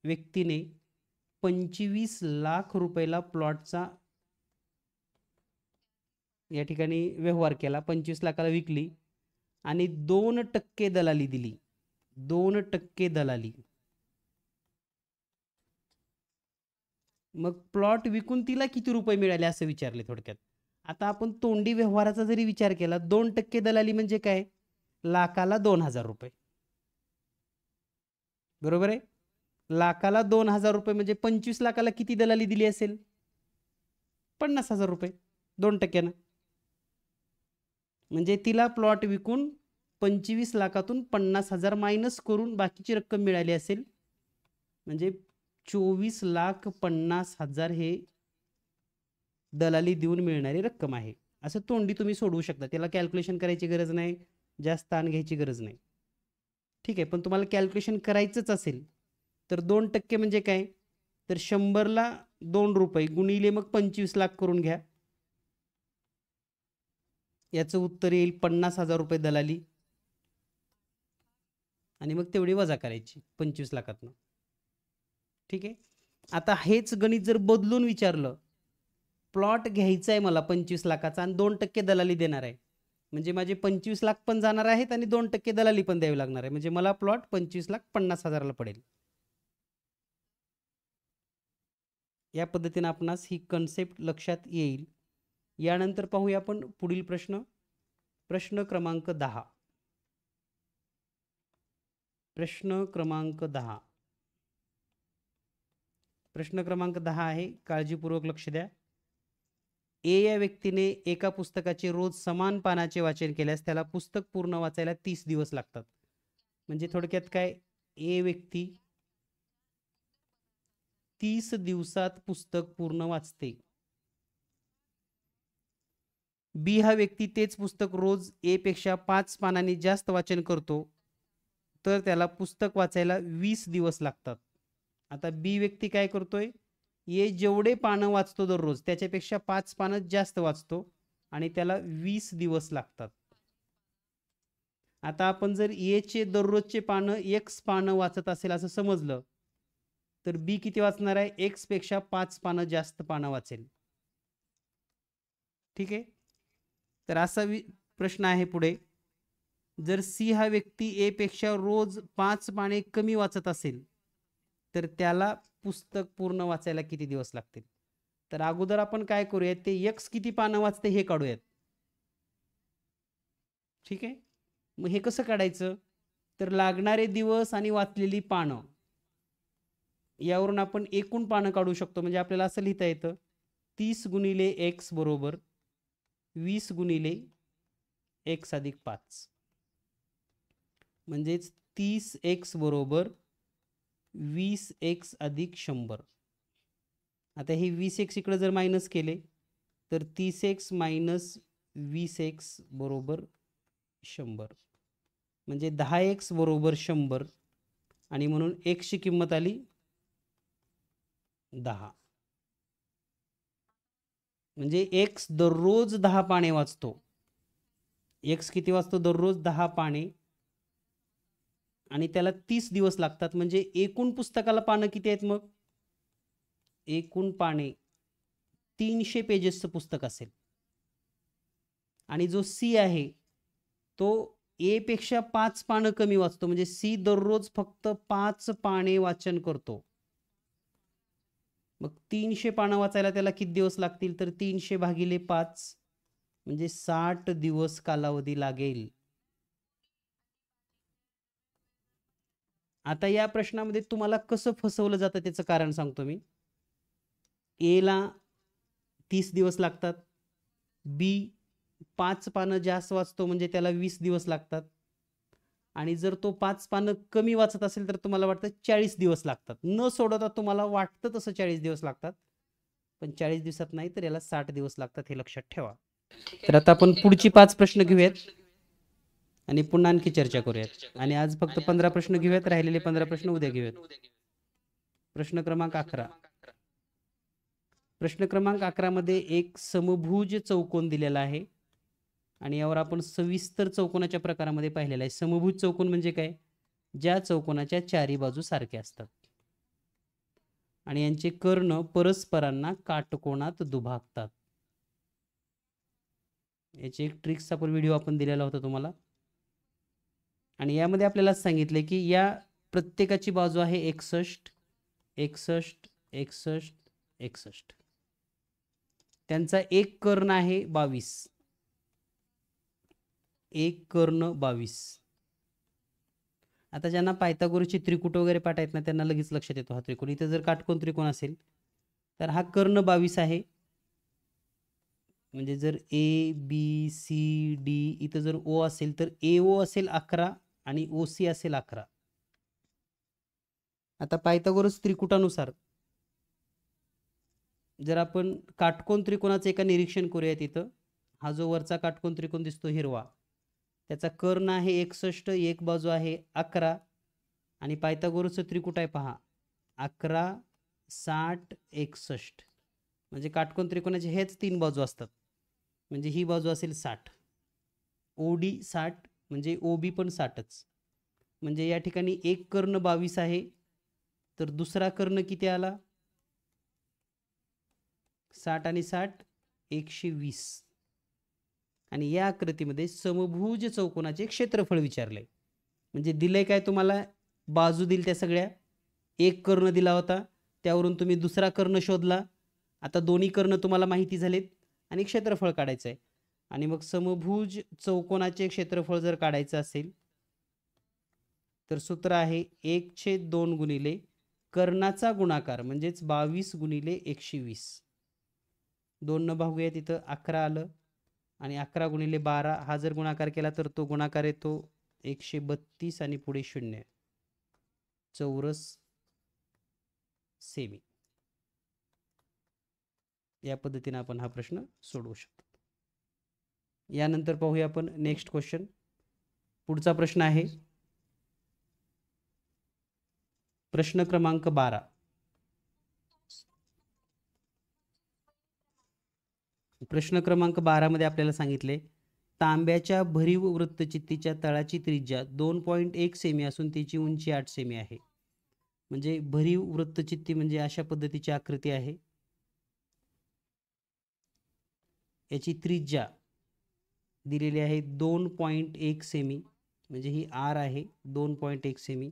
व्यक्तीने 25 लाख रुपयाला प्लॉटचा या ठिकाणी व्यवहार केला, 25 लाखाला विकली आणि 2% दलाली दिली. 2% दलाली. मग प्लॉट विकून तिला किती रुपये मिळाले असं विचारले थोडक्यात. आता आपण तोंडी व्यवहाराचा जरी विचार केला, 2% दलाली म्हणजे काय? लाखाला 2000 रुपये, बरोबर आहे. लाखाला 2000 रुपये म्हणजे 25 लाखाला किती दलाली दिली असेल? 50,000 रुपये 2%. म्हणजे तिला प्लॉट विकून 25 लाखातून 50,000 मायनस करून बाकीची रक्कम मिळाली असेल. म्हणजे 24,50,000 हे दलाली देऊन मिळणारी रक्कम आहे. असं तोंडी तुम्ही सोडवू शकता, त्याला कॅल्क्युलेशन करायची गरज नाही, जास्त ताण घ्यायची गरज नाही. ठीक आहे, पण तुम्हाला कॅल्क्युलेशन करायचंच असेल तर 2% म्हणजे काय? तर 100ला 2 रुपये गुणिले मग 25 लाख करून घ्या. याचं उत्तर येईल 50,000 रुपये दलाली, आणि मग तेवढी वजा करायची 25 लाखातनं. ठीक आहे. आता हेच गणित जर बदलून विचारलं, प्लॉट घ्यायचा आहे मला 25 लाखाचा आणि 2% दलाली देणार आहे, म्हणजे माझे 25 लाख पण जाणार आहेत आणि 2% दलाली पण द्यावी लागणार आहे, म्हणजे मला प्लॉट 25,50,000ला पडेल. या पद्धतीने आपणास ही कन्सेप्ट लक्षात येईल. यानंतर पाहूया आपण पुढील प्रश्न. प्रश्न क्रमांक 10. प्रश्न क्रमांक 10. प्रश्न क्रमांक 10 आहे, काळजीपूर्वक लक्ष द्या. ए या व्यक्तीने एका पुस्तकाचे रोज समान पानाचे वाचन केल्यास त्याला पुस्तक पूर्ण वाचायला 30 दिवस लागतात. म्हणजे थोडक्यात काय? ए व्यक्ती 30 दिवसात पुस्तक पूर्ण वाचते. बी हा व्यक्ती तेच पुस्तक रोज ए पेक्षा 5 पानांनी जास्त वाचन करतो, तर त्याला पुस्तक वाचायला 20 दिवस लागतात. आता बी व्यक्ती काय करतोय? ए जेवढे पानं वाचतो दररोज त्याच्यापेक्षा 5 पानं जास्त वाचतो आणि त्याला 20 दिवस लागतात. आता आपण जर एचे दररोजचे पानं x पानं वाचत असेल असं समजलं, तर बी किती वाचणार आहे? x पेक्षा 5 पानं जास्त पानं वाचेल. ठीक आहे. तर असा प्रश्न आहे पुढे. जर सी हा व्यक्ती ए पेक्षा रोज 5 पाने कमी वाचत असेल, तर त्याला पुस्तक पूर्ण वाचायला किती दिवस लागतील? तर अगोदर आपण काय करूयात, ते x किती पानं वाचते हे काढूयात. ठीक आहे. मग हे कसं काढायचं? तर लागणारे दिवस आणि वाचलेली पानं यावरून आपण एकूण पानं काढू शकतो. म्हणजे आपल्याला असं लिहिता येतं, 30 गुणिले x बरोबर 20 गुणिले x अधिक 5, म्हणजेच 30x बरोबर 20x अधिक 100. आता हे 20x इकडे जर मायनस केले तर 30x मायनस 20x बरोबर 100, म्हणजे 10x बरोबर 100, आणि म्हणून x ची किंमत आली 10. म्हणजे x दररोज 10 पाने वाचतो. x किती वाचतो? दररोज 10 पाने, आणि त्याला 30 दिवस लागतात. म्हणजे एकूण पुस्तकाला पानं किती आहेत? मग एकूण पाने 300 पेजेसचं पुस्तक असेल. आणि जो सी आहे तो ए पेक्षा 5 पानं कमी वाचतो, म्हणजे सी दररोज फक्त 5 पाने वाचन करतो. मग 300 पानं वाचायला त्याला किती दिवस लागतील? तर 300 भागिले 5 म्हणजे 60 दिवस कालावधी लागेल. आता या प्रश्नामध्ये तुम्हाला कसं फसवलं जातं त्याचं कारण सांगतो मी. ए ला 30 दिवस लागतात, बी 5 पानं जास्त वाचतो म्हणजे त्याला 20 दिवस लागतात, आणि जर तो 5 पानं कमी वाचत असेल तर तुम्हाला वाटतं 40 दिवस लागतात. न सोडवता तुम्हाला वाटतं तसं 40 दिवस लागतात, पण 40 दिवसात नाही, तर याला 60 दिवस लागतात, हे लक्षात ठेवा. तर आता आपण पुढची 5 प्रश्न घेऊयात आणि पुन्हा आणखी चर्चा करूयात. आणि आज फक्त 15 प्रश्न घेऊयात, राहिलेले 15 प्रश्न उद्या घेऊयात. प्रश्न क्रमांक 11. प्रश्न क्रमांक 11 मध्ये एक समभुज चौकोन दिलेला आहे आणि यावर आपण सविस्तर चौकोनाच्या प्रकारामध्ये पाहिलेला आहे. समभुज चौकोन म्हणजे काय? ज्या चौकोनाच्या चारी बाजू सारख्या असतात आणि यांचे कर्ण परस्परांना काटकोनात दुभागतात. याची एक ट्रिक्सचा पण व्हिडिओ आपण दिलेला होता तुम्हाला, आणि यामध्ये आपल्याला सांगितले की या प्रत्येकाची बाजू आहे 61, 61, 61, 61. त्यांचा एक कर्ण आहे 22, एक कर्ण 22. आता ज्यांना पायथागोरसची त्रिकुट वगैरे पाठ आहेत ना, त्यांना लगेच लक्षात येतो हा त्रिकोण. इथे जर काटकोन त्रिकोण असेल तर हा कर्ण 22 आहे. म्हणजे जर ए बी सी डी इथं जर ओ असेल तर ए ओ असेल 11 आणि ओ सी असेल 11. आता पायथागोरस त्रिकुटानुसार जर आपण काटकोन त्रिकोणाचं एका निरीक्षण करूया. तिथं हा जो वरचा काटकोन त्रिकोण दिसतो हिरवा, त्याचा कर्ण आहे 61, एक बाजू आहे 11 आणि पायथागोरसचं त्रिकुट आहे पहा 11, 60, 61. म्हणजे काटकोन त्रिकोणाचे हेच 3 बाजू असतात. म्हणजे ही बाजू असेल 60, ओडी 60 म्हणजे ओबी पण 60च. म्हणजे या ठिकाणी एक कर्ण 22 आहे, तर दुसरा कर्ण किती आला? 60 आणि 60 120. आणि या आकृतीमध्ये समभुज चौकोनाचे क्षेत्रफळ विचारलंय. म्हणजे दिलंय काय तुम्हाला? बाजू दिल त्या सगळ्या, एक कर्ण दिला होता, त्यावरून तुम्ही दुसरा कर्ण शोधला. आता दोन्ही कर्ण तुम्हाला माहिती झालेत आणि क्षेत्रफळ काढायचं आहे. आणि मग समभुज चौकोनाचे क्षेत्रफळ जर काढायचं असेल तर सूत्र आहे 1/2 गुणिले कर्णाचा गुणाकार म्हणजेच 22 गुणिले 120. 2 न भागूया, तिथं 11 आलं आणि 11 गुणिले 12 हा जर गुणाकार केला तर तो गुणाकार येतो 132 आणि पुढे 0 चौरस सेमी. या पद्धतीने आपण हा प्रश्न सोडवू शकतो. यानंतर पाहूया आपण नेक्स्ट क्वेश्चन. पुढचा प्रश्न आहे प्रश्न क्रमांक 12. प्रश्न क्रमांक 12 मध्ये आपल्याला सांगितले तांब्याच्या भरीव वृत्तचित्तीच्या तळाची त्रिज्या 2.1 सेमी असून त्याची उंची 8 सेमी आहे. म्हणजे भरीव वृत्तचित्ती म्हणजे अशा पद्धतीची आकृती आहे. याची त्रिज्या दिलेली आहे 2.1 सेमी, म्हणजे ही आर आहे 2.1 सेमी.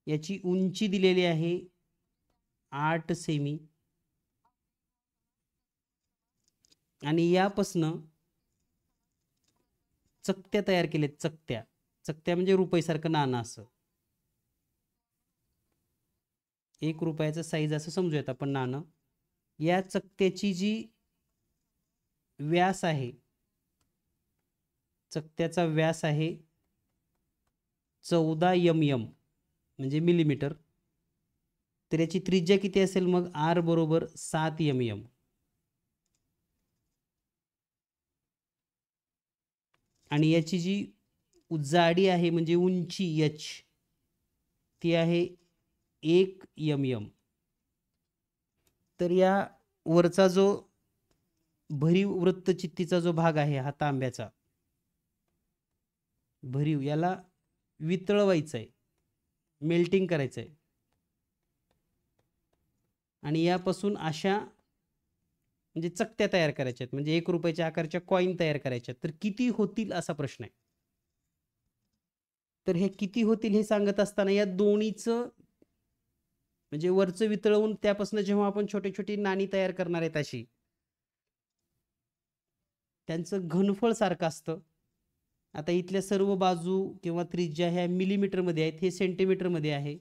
याची उंची दिलेली आहे 8 सेमी आणि यापासनं चकत्या तयार केलेत. चकत्या, चकत्या म्हणजे रुपयासारखं नाणं असं, 1 रुपयाचं साईज असं समजूयात आपण नाणं. या चकत्याची जी व्यास आहे, चकत्याचा व्यास आहे 14 mm म्हणजे मिलीमीटर. तर याची त्रिज्या किती असेल मग? आर बरोबर 7 mm. आणि याची जी जाडी आहे म्हणजे उंची एच ती आहे 1 mm. तर या वरचा जो भरीव वृत्तचित्तीचा जो भाग आहे हा तांब्याचा भरीव, याला वितळवायचं आहे, मेल्टिंग करायचं आहे. आणि यापासून अशा म्हणजे चकत्या तयार करायच्या आहेत, म्हणजे 1 रुपयाच्या आकारच्या कॉईन तयार करायच्या. तर किती होतील असा प्रश्न आहे. तर हे किती होतील हे सांगत असताना या दोन्हीचं म्हणजे वरचं वितळवून त्यापासून जेव्हा आपण छोटी छोटी नाणी तयार करणार आहेत अशी, त्यांचं घनफळ सारखं असतं. आता इथल्या सर्व बाजू किंवा त्रिज्या ह्या मिलीमीटरमध्ये आहेत, हे सेंटीमीटरमध्ये आहे.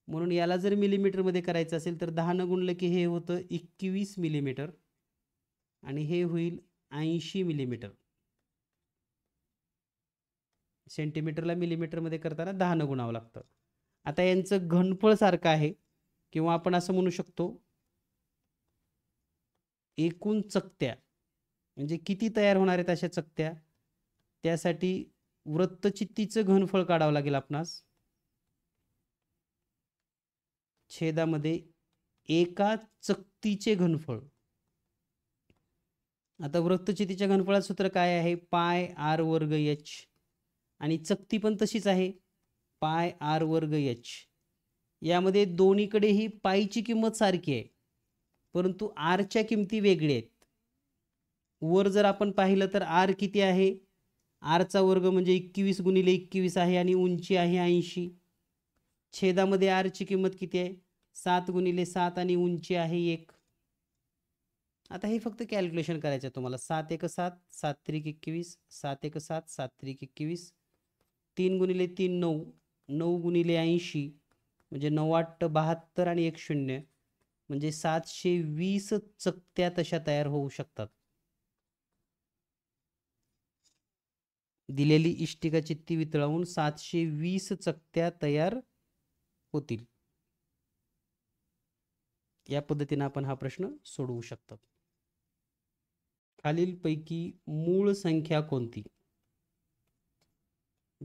म्हणून याला जर मिलीमीटरमध्ये करायचं असेल तर 10 न गुणलं की हे होतं 21 मिलीमीटर आणि हे होईल 80 मिलीमीटर. सेंटीमीटरला मिलीमीटरमध्ये करताना 10 न गुणावं लागतं. आता यांचं घनफळ सारखं आहे किंवा आपण असं म्हणू शकतो एकूण चकत्या म्हणजे किती तयार होणार आहेत अशा चकत्या, त्यासाठी वृत्तचित्तीचं घनफळ काढावं लागेल आपणास. छेदामध्ये एका चकतीचे घनफळ. आता वृत्तचित्तीच्या घनफळाचं सूत्र काय आहे? पाय आर वर्ग एच. आणि चकती पण तशीच आहे, पाय आर वर्ग एच. यामध्ये दोन्हीकडेही पायची किंमत सारखी आहे, परंतु आरच्या किमती वेगळ्या आहेत. वर जर आपण पाहिलं तर आर किती आहे? आरचा वर्ग म्हणजे 21 गुणिले 21 आहे आणि उंची आहे 80. छेदामध्ये आरची किंमत किती आहे? 7 गुणिले 7 आणि उंची आहे 1. आता हे फक्त कॅल्क्युलेशन करायचं आहे तुम्हाला. 7 एक 7, 7 त्रिक 21, 7 एक 7, 7 त्रिक 21, 3 गुणिले 3 9, 9 गुणिले 80 म्हणजे 9 8 72 आणि 1 0 म्हणजे 720 चकत्या तशा तयार होऊ शकतात. दिलेली इष्टिका चित्ती वितळवून 720 चकत्या तयार होतील. या पद्धतीने आपण हा प्रश्न सोडवू शकतो. खालीलपैकी मूळ संख्या कोणती?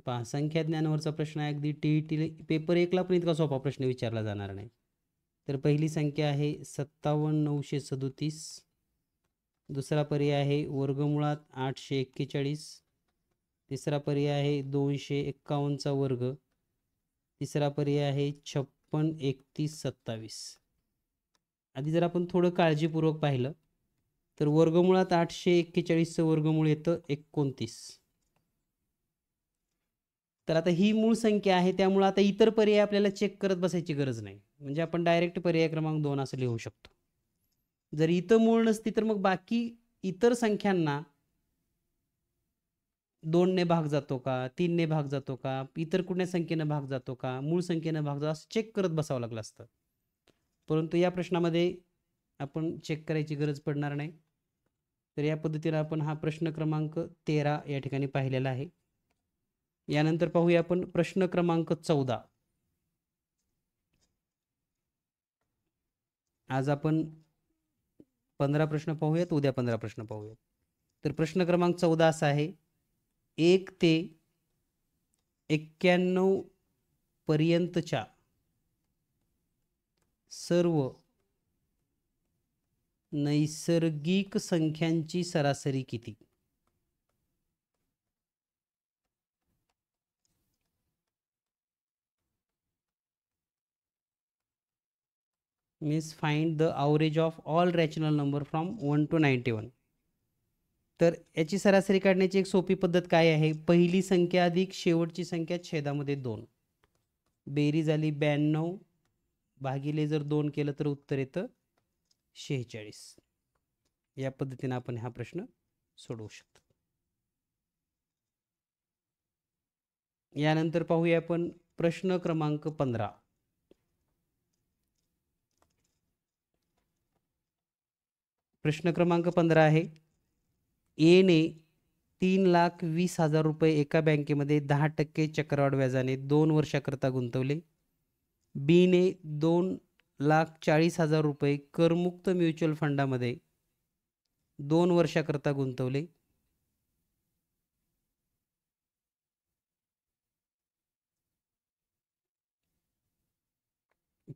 पहा, संख्या ज्ञानावरचा प्रश्न आहे. अगदी टीईटी पेपर 1 ला पण इतका सोपा प्रश्न विचारला जाणार नाही. तर पहिली संख्या आहे 57,937. दुसरा पर्याय आहे वर्गमुळात 841. तिसरा पर्याय आहे 251 चा वर्ग. तिसरा पर्याय आहे 56 31 27. आधी जर आपण थोडं काळजीपूर्वक पाहिलं तर वर्गमुळात 841चं वर्गमूळ येतं 29. तर आता ही मूळ संख्या आहे, त्यामुळे आता इतर पर्याय आपल्याला चेक करत बसायची गरज नाही. म्हणजे आपण डायरेक्ट पर्याय क्रमांक 2 असं लिहू शकतो. जर इथं मूळ नसती तर मग बाकी इतर संख्यांना 2 ने भाग जातो का, 3 ने भाग जातो का, इतर कुठल्या संख्येनं भाग जातो का, मूळ संख्येनं भाग जातो असं चेक करत बसावं लागलं असतं. परंतु या प्रश्नामध्ये आपण चेक करायची गरज पडणार नाही. तर या पद्धतीने आपण हा प्रश्न क्रमांक 13 या ठिकाणी पाहिलेला आहे. यानंतर पाहूया आपण प्रश्न क्रमांक 14. आज आपण 15 प्रश्न पाहूयात, उद्या 15 प्रश्न पाहूयात. तर प्रश्न क्रमांक 14 असा आहे: 1 ते 91 पर्यंतच्या सर्व नैसर्गिक संख्यांची सरासरी किती? Means find the average of all rational number from 1 to 91. तर याची सरासरी काढण्याची एक सोपी पद्धत काय आहे? पहिली संख्या अधिक शेवटची संख्या छेदामध्ये 2. बेरीज झाली 92, भागिले जर 2 केलं तर उत्तर येतं 46. या पद्धतीने आपण हा प्रश्न सोडवू शकतो. यानंतर पाहूया आपण प्रश्न क्रमांक 15. प्रश्न क्रमांक 15 आहे: ए ने 3,20,000 रुपये एका बँकेमध्ये 10% चक्रवाढ व्याजाने 2 वर्षाकरता गुंतवले. बी ने 2,40,000 रुपये करमुक्त म्युच्युअल फंडामध्ये 2 वर्षाकरता गुंतवले.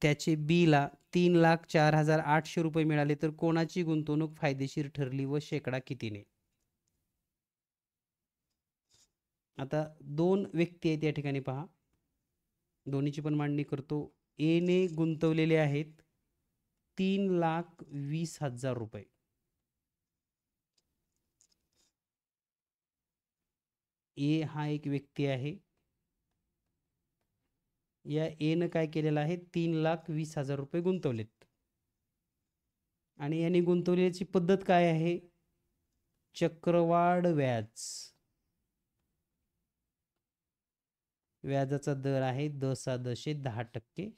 त्याचे बी ला 3,04,800 रुपये मिळाले, तर कोणाची गुंतवणूक फायदेशीर ठरली व शेकडा कितीने? आता 2 व्यक्ती आहेत या ठिकाणी, पहा, दोन्हीची पण मांडणी करतो. ए ने गुंतवलेले आहेत 3,20,000 रुपये. ए हा एक व्यक्ती आहे. या ए न काय केलेलं आहे? 3,20,000 रुपये गुंतवलेत. आणि यांनी गुंतवलेली पद्धत काय आहे? चक्रवाढ व्याज. व्याजाचा दर आहे 10%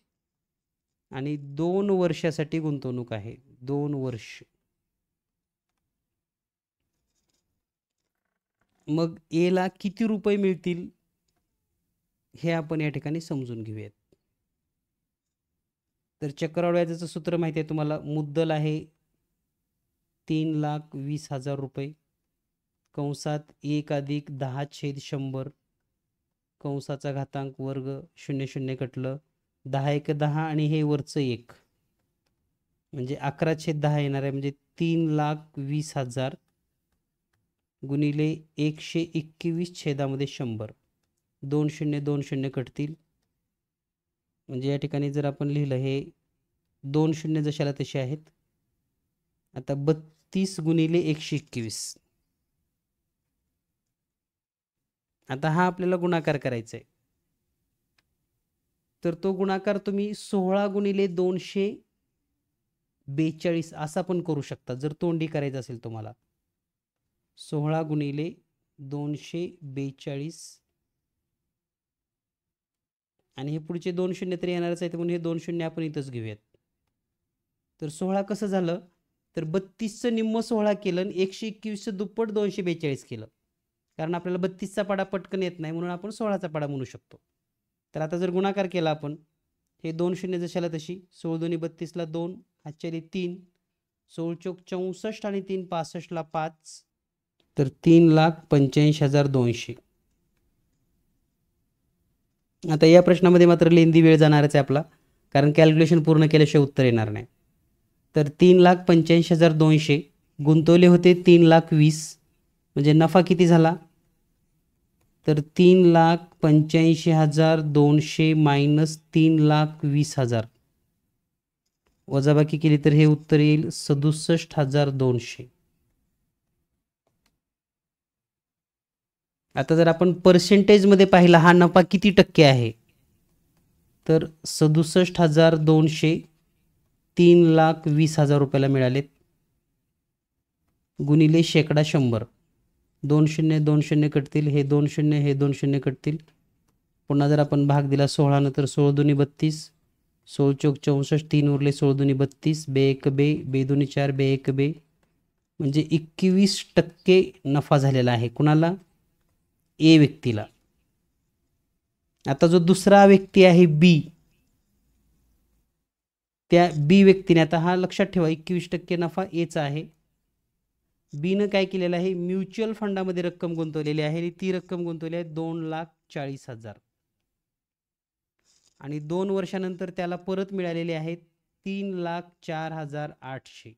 आणि 2 वर्षासाठी गुंतवणूक आहे. 2 वर्ष. मग ए ला किती रुपये मिळतील हे आपण या ठिकाणी समजून घेऊयात. तर चक्रवाढ व्याजाचं सूत्र माहिती आहे तुम्हाला. मुद्दल आहे 3,20,000 रुपये, कंसात 1 अधिक 10/100, कंसाचा घातांक वर्ग 0 0 कटलं, 10 1 10 आणि हे वरचं 1 म्हणजे 11/10 येणार आहे. म्हणजे 3,20,000 गुणिले 121 छेदामध्ये 100. 2 0 2 0 कटतील. म्हणजे या ठिकाणी जर आपण लिहिलं, हे 2 0 जशाला तसे आहेत. आता 32 गुणिले 121. आता हा आपल्याला गुणाकार करायचा आहे. तर तो गुणाकार तुम्ही 16 गुणिले 200 42 असा पण करू शकता जर तोंडी करायचं असेल तुम्हाला. 16 गुणिले 242 आणि हे पुढचे 2 शून्य तर येणारच आहेत म्हणून हे 2 शून्य आपण इथंच घेऊयात. तर 16 कसं झालं तर 32चं निम्म 16 केलं आणि 121चं दुप्पट 242 केलं. कारण आपल्याला 32चा पाडा पटकन येत नाही म्हणून आपण 16चा पाडा म्हणू शकतो. तर आता जर गुणाकार केला आपण हे 2 शून्य जशाला तशी 16 दोन्ही 32ला 2 हातच्यारी 3 16 चौक 64 आणि 3 65ला 5 तर 3,85,200. आता या प्रश्नामध्ये मात्र लेंदी वेळ जाणारच आहे आपला कारण कॅल्क्युलेशन पूर्ण केल्याशिवाय उत्तर येणार नाही. तर 3,85,200 गुंतवले होते 3,20,000 म्हणजे नफा किती झाला तर 3,85,200 मायनस 3,20,000 वजाबाकी केली तर हे उत्तर येईल 67,200. आता जर आपण पर्सेंटेजमध्ये पाहिला हा नफा किती टक्के आहे तर 67,200 3,20,000 रुपयाला मिळालेत गुणिले शेकडा 100. 2 शून्य 2 शून्य कटतील हे 2 शून्य हे 2 शून्य कटतील. पुन्हा जर आपण भाग दिला 16 न तर 16 दुनी 32 16 चौक 64 3 उरले 16 दुनी 32 बे 1 बे बे दुनी 4 बे 1 बे म्हणजे 21% नफा झालेला आहे कुणाला ए व्यक्तीला. आता जो दुसरा व्यक्ती आहे बी त्या बी व्यक्तीने आता हा लक्षात ठेवा 21% नफा एचा आहे. बीनं काय केलेलं आहे म्युच्युअल फंडामध्ये रक्कम गुंतवलेली आहे आणि ती रक्कम गुंतवली आहे 2,40,000 आणि 2 वर्षानंतर त्याला परत मिळालेले आहेत 3,04,800.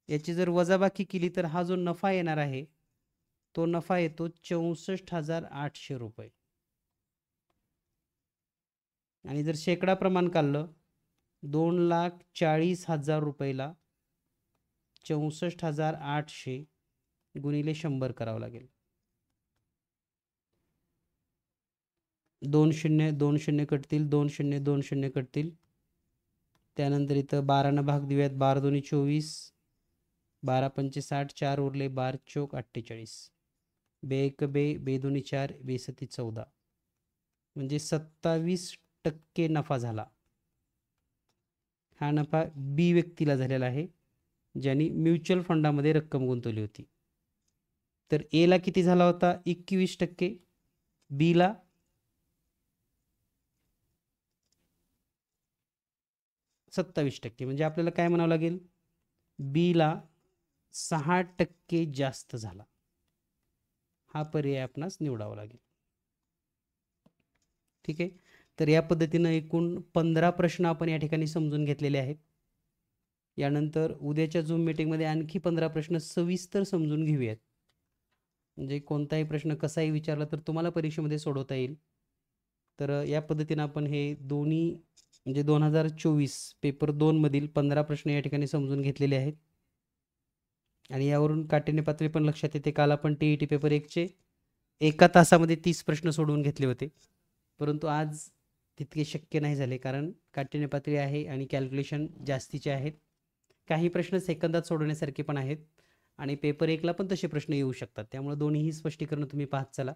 याची जर वजाबाकी केली तर हा जो नफा येणार आहे तो नफा येतो 64,800 रुपये आणि जर शेकडा प्रमाण काढलं 2,40,000 रुपयाला 64,800 गुणिले 100 करावं लागेल. 2 शून्य 2 शून्य कटतील 2 शून्य 2 शून्य कटतील. त्यानंतर इथं 12 भाग देऊयात 12 दोन्ही 24 12 पंचे 60 4 उरले 12 चौक 48 बे 1 बे बे दोन्ही 4 बे 7 14 म्हणजे 27% नफा झाला. हा नफा बी व्यक्तीला झालेला आहे ज्यांनी म्युच्युअल फंडामध्ये रक्कम गुंतवली होती. तर ए ला किती झाला होता 21%, बी ला 27% म्हणजे आपल्याला काय म्हणावं लागेल बी ला 6% जास्त झाला. हा पर्याय आपणास निवडावा लागेल. ठीक आहे. तर या पद्धतीनं एकूण 15 प्रश्न आपण या ठिकाणी समजून घेतलेले आहेत. यानंतर उद्याच्या झूम मीटिंगमध्ये आणखी 15 प्रश्न सविस्तर समजून घेऊयात. म्हणजे कोणताही प्रश्न कसाही विचारला तर तुम्हाला परीक्षेमध्ये सोडवता येईल. तर या पद्धतीनं आपण हे दोन्ही म्हणजे 2024 पेपर 2 मधील 15 प्रश्न या ठिकाणी समजून घेतलेले आहेत आणि यावरून काटेने पातळी पण लक्षात येते. काल आपण TET पेपर 1चे एका तासामध्ये 30 प्रश्न सोडवून घेतले होते परंतु आज तितके शक्य नाही झाले कारण काटेने पातळी आहे आणि कॅल्क्युलेशन जास्तीचे आहेत. काही प्रश्न सेकंदात सोडवण्यासारखे पण आहेत आणि पेपर 1ला पण तसे प्रश्न येऊ शकतात. त्यामुळे दोन्हीही स्पष्टीकरण तुम्ही पाहत चला.